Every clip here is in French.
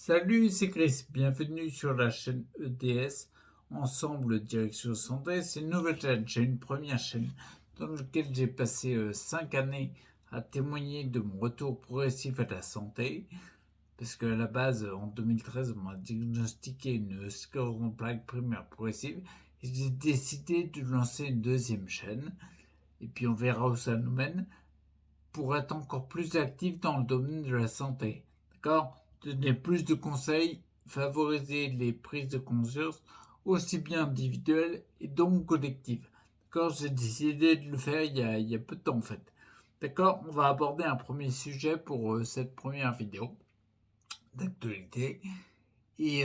Salut, c'est Chris. Bienvenue sur la chaîne EDS. Ensemble, Direction Santé. C'est une nouvelle chaîne. J'ai une première chaîne dans laquelle j'ai passé 5 années à témoigner de mon retour progressif à la santé. Parce qu'à la base, en 2013, on m'a diagnostiqué une sclérose en plaques primaire progressive. Et j'ai décidé de lancer une deuxième chaîne. Et puis on verra où ça nous mène pour être encore plus actif dans le domaine de la santé. D'accord? Donner plus de conseils, favoriser les prises de conscience, aussi bien individuelles et donc collectives. D'accord? J'ai décidé de le faire il y a peu de temps en fait. D'accord? On va aborder un premier sujet pour cette première vidéo d'actualité et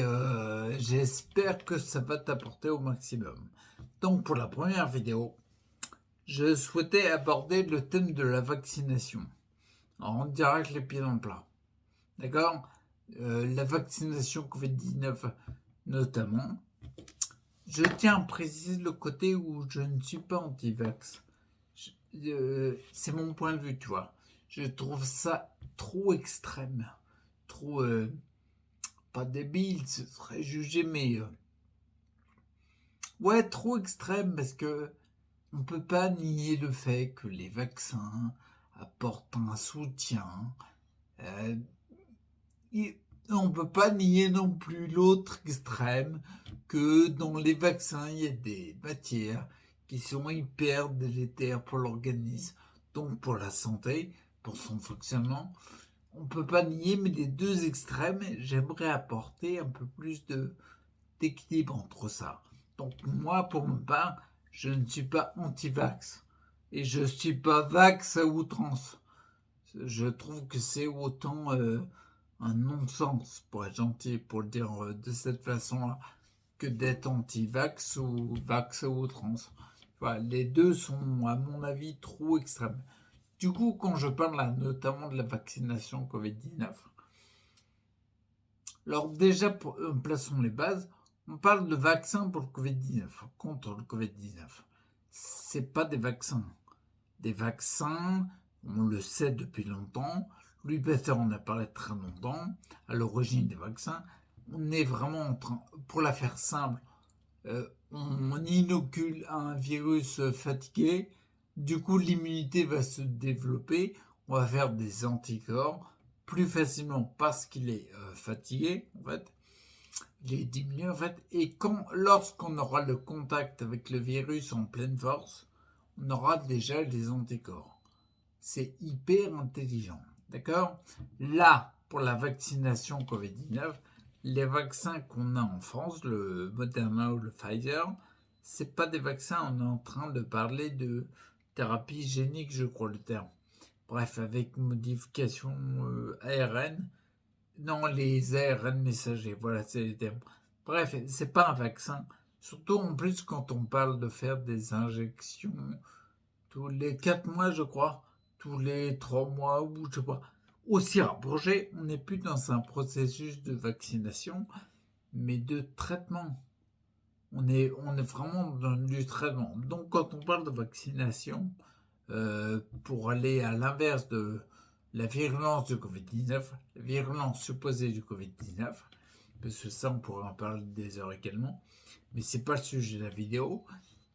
j'espère que ça va t'apporter au maximum. Donc pour la première vidéo, je souhaitais aborder le thème de la vaccination en direct les pieds dans le plat. D'accord. La vaccination Covid-19 notamment. Je tiens à préciser le côté où je ne suis pas anti-vax. C'est mon point de vue, tu vois. Je trouve ça trop extrême. Trop... pas débile, ce serait jugé, mais... ouais, trop extrême parce que on peut pas nier le fait que les vaccins apportent un soutien. Euh, On ne peut pas nier non plus l'autre extrême que dans les vaccins, il y a des matières qui sont hyper délétères pour l'organisme, donc pour la santé, pour son fonctionnement. On ne peut pas nier, mais les deux extrêmes, j'aimerais apporter un peu plus d'équilibre entre ça. Donc moi, pour ma part, je ne suis pas anti-vax. Et je ne suis pas vax à outrance. Je trouve que c'est autant un non-sens, pour être gentil, pour le dire de cette façon-là, que d'être anti-vax ou vax à outrance. Voilà, les deux sont, à mon avis, trop extrêmes. Du coup, quand je parle là, notamment de la vaccination Covid-19, alors déjà, plaçons les bases, on parle de vaccins pour le Covid-19, contre le Covid-19. C'est pas des vaccins. Des vaccins, on le sait depuis longtemps. Louis Pasteur en a parlé très longtemps, à l'origine des vaccins. On est vraiment en train, pour la faire simple, on inocule un virus fatigué, du coup l'immunité va se développer, on va faire des anticorps plus facilement parce qu'il est fatigué, en fait, il est diminué en fait, et lorsqu'on aura le contact avec le virus en pleine force, on aura déjà des anticorps. C'est hyper intelligent. D'accord? Là, pour la vaccination Covid-19, les vaccins qu'on a en France, le Moderna ou le Pfizer, c'est pas des vaccins, on est en train de parler de thérapie génique, je crois le terme. Bref, avec modification ARN. Non, les ARN messagers, voilà, c'est les termes. Bref, c'est pas un vaccin. Surtout en plus quand on parle de faire des injections tous les 4 mois, je crois, tous les 3 mois, ou je sais pas. Aussi rapproché, on n'est plus dans un processus de vaccination, mais de traitement. On est vraiment dans du traitement. Donc, quand on parle de vaccination, pour aller à l'inverse de la virulence du Covid-19, la virulence supposée du Covid-19, parce que ça, on pourrait en parler des heures également, mais c'est pas le sujet de la vidéo.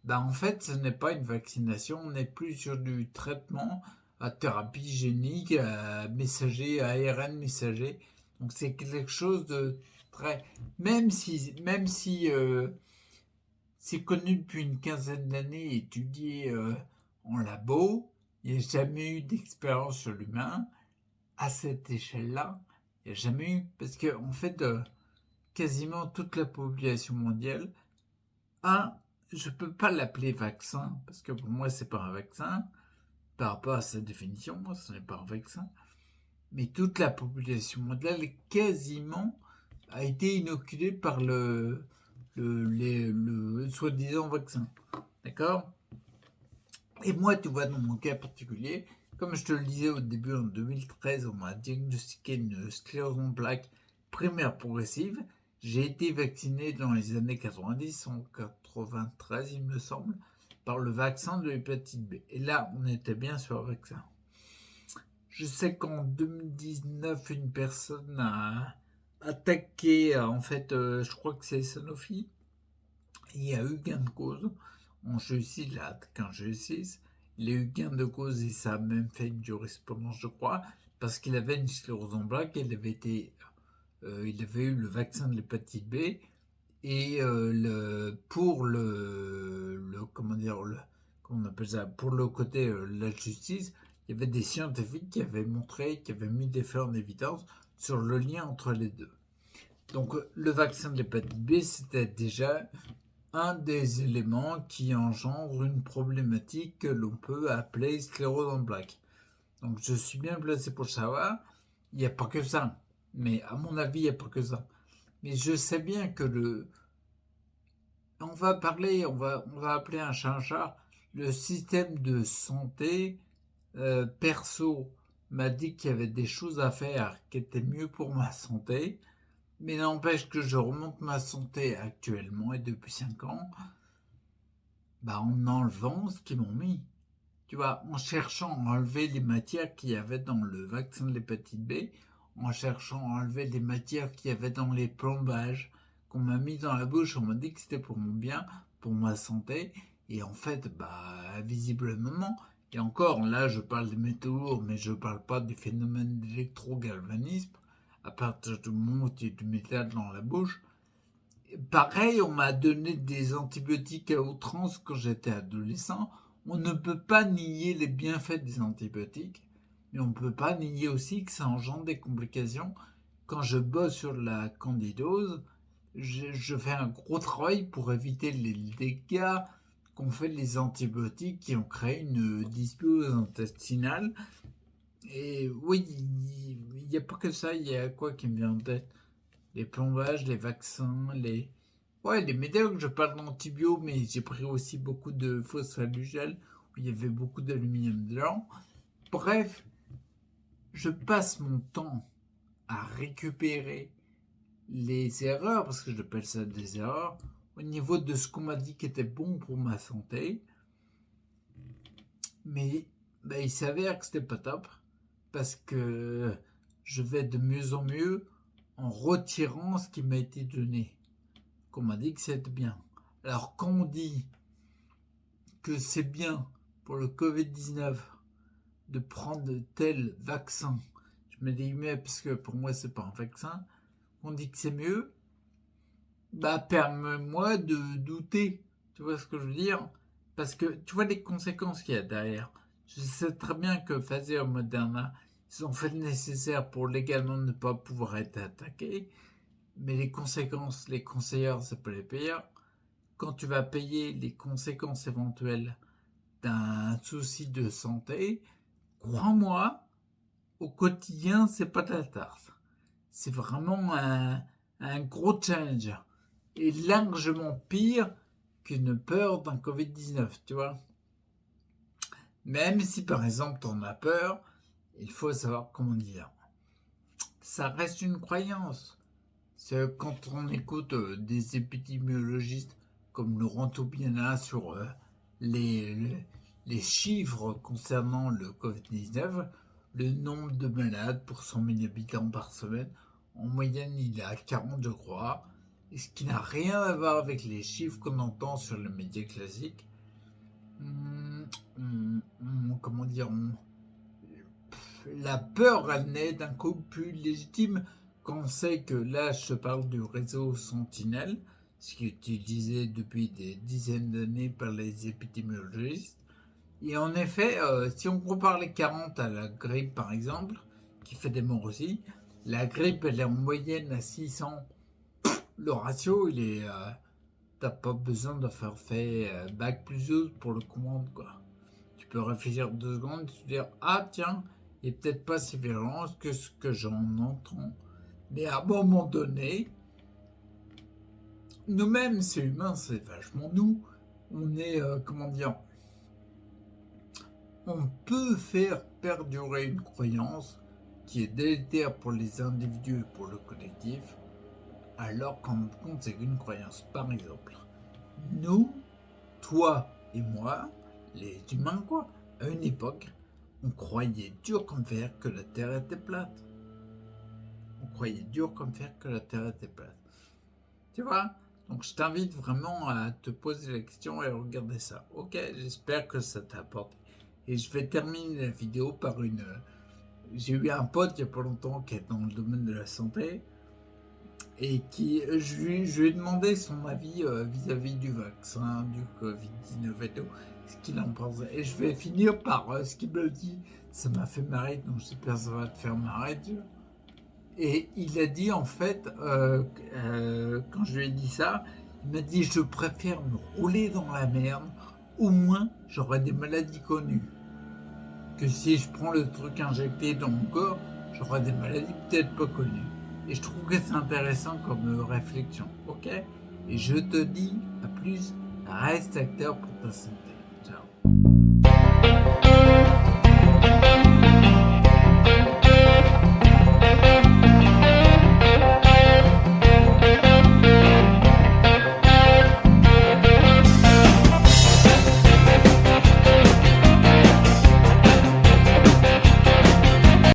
Ben, en fait, ce n'est pas une vaccination, on n'est plus sur du traitement à thérapie génique, à messager, à ARN messager. Donc c'est quelque chose de très... Même si c'est connu depuis une quinzaine d'années, étudié en labo, il n'y a jamais eu d'expérience sur l'humain à cette échelle-là. Il n'y a jamais eu, parce que en fait, quasiment toute la population mondiale a, je peux pas l'appeler vaccin, parce que pour moi, c'est pas un vaccin, par rapport à sa définition, moi, ce n'est pas un vaccin, mais toute la population mondiale quasiment a été inoculée par le soi-disant vaccin. D'accord? Et moi, tu vois, dans mon cas particulier, comme je te le disais au début, en 2013, on m'a diagnostiqué une sclérose en plaques primaire progressive. J'ai été vacciné dans les années 90, en 93, il me semble, par le vaccin de l'hépatite B. Et là, on était bien sur le vaccin. Je sais qu'en 2019, une personne a attaqué, en fait, je crois que c'est Sanofi. Il y a eu gain de cause en justice, il a attaqué en justice. Il a eu gain de cause et ça a même fait une jurisprudence, je crois, parce qu'il avait une sclérose en plaques, il avait eu le vaccin de l'hépatite B et pour comment dire, comment on appelle ça, pour le côté la justice, il y avait des scientifiques qui avaient montré, qui avaient mis des faits en évidence sur le lien entre les deux. Donc le vaccin de l'hépatite B, c'était déjà un des éléments qui engendre une problématique que l'on peut appeler sclérose en plaques. Donc je suis bien placé pour le savoir. Il n'y a pas que ça. Mais à mon avis, il n'y a pas que ça. Mais je sais bien que on va parler, on va appeler un chat un chat. Le système de santé perso m'a dit qu'il y avait des choses à faire qui étaient mieux pour ma santé. Mais n'empêche que je remonte ma santé actuellement et depuis 5 ans, en enlevant ce qu'ils m'ont mis. Tu vois, en cherchant à enlever les matières qu'il y avait dans le vaccin de l'hépatite B, en cherchant à enlever les matières qu'il y avait dans les plombages qu'on m'a mis dans la bouche, on m'a dit que c'était pour mon bien, pour ma santé, et en fait, visiblement, et encore, là, je parle des métaux lourds, mais je parle pas des phénomènes d'électrogalvanisme, à partir du moment où tu as du métal dans la bouche. Pareil, on m'a donné des antibiotiques à outrance quand j'étais adolescent. On ne peut pas nier les bienfaits des antibiotiques, mais on ne peut pas nier aussi que ça engendre des complications. Quand je bosse sur la candidose, je fais un gros travail pour éviter les dégâts qu'ont fait les antibiotiques qui ont créé une dysbiose intestinale. Et oui, il n'y a pas que ça, il y a quoi qui me vient en tête? Les plombages, les vaccins, les médocs, je parle d'antibio, mais j'ai pris aussi beaucoup de phosphalugel, où il y avait beaucoup d'aluminium dedans. Bref, je passe mon temps à récupérer les erreurs, parce que j'appelle ça des erreurs, au niveau de ce qu'on m'a dit qui était bon pour ma santé. Mais il s'avère que c'était pas top, parce que je vais de mieux en mieux en retirant ce qui m'a été donné, qu'on m'a dit que c'était bien. Alors quand on dit que c'est bien pour le Covid-19 de prendre tel vaccin, je mets des guillemets parce que pour moi c'est pas un vaccin, on dit que c'est mieux, permets-moi de douter, tu vois ce que je veux dire? Parce que tu vois les conséquences qu'il y a derrière. Je sais très bien que Pfizer et Moderna, ils ont fait le nécessaire pour légalement ne pas pouvoir être attaqués, mais les conséquences, les conseillers, c'est pas les pires. Quand tu vas payer les conséquences éventuelles d'un souci de santé, crois-moi, au quotidien, c'est pas de la tarte. C'est vraiment un gros challenge. Et largement pire qu'une peur d'un Covid-19, tu vois. Même si par exemple t'en as peur, il faut savoir comment dire. Ça reste une croyance. C'est quand on écoute des épidémiologistes comme Laurent Taubiana sur les chiffres concernant le Covid-19, le nombre de malades pour 100 000 habitants par semaine, en moyenne il est à 40 je crois, et ce qui n'a rien à voir avec les chiffres qu'on entend sur les médias classiques. Comment dire, la peur, elle naît d'un coup plus légitime quand on sait que là, je parle du réseau Sentinelle, ce qui est utilisé depuis des dizaines d'années par les épidémiologistes. Et en effet, si on compare les 40 à la grippe, par exemple, qui fait des morts aussi, la grippe, elle est en moyenne à 600. Le ratio, il est... t'as pas besoin de faire bac plus 12 pour le comprendre, quoi. Tu peux réfléchir 2 secondes et te dire, ah tiens, il n'est peut-être pas si violent que ce que j'en entends. Mais à un moment donné, nous-mêmes, c'est humain, c'est vachement nous. On est, comment dire, on peut faire perdurer une croyance qui est délétère pour les individus et pour le collectif, alors qu'en compte, c'est qu'une croyance. Par exemple, nous, toi et moi, les humains, quoi, à une époque, on croyait dur comme fer que la Terre était plate. on croyait dur comme fer que la Terre était plate. Tu vois? Donc je t'invite vraiment à te poser la question et regarder ça. Ok, j'espère que ça t'a apporté. Et je vais terminer la vidéo par une... J'ai eu un pote il n'y a pas longtemps qui est dans le domaine de la santé et je lui ai demandé son avis vis-à-vis du vaccin, du Covid-19 et tout, ce qu'il en pensait. Et je vais finir par ce qu'il me dit. Ça m'a fait marrer, donc j'espère que ça va te faire marrer. Et il a dit en fait, quand je lui ai dit ça, il m'a dit je préfère me rouler dans la merde, au moins j'aurai des maladies connues. Que si je prends le truc injecté dans mon corps, j'aurai des maladies peut-être pas connues. Et je trouve que c'est intéressant comme réflexion, ok? Et je te dis à plus, reste acteur pour ta santé. Ciao.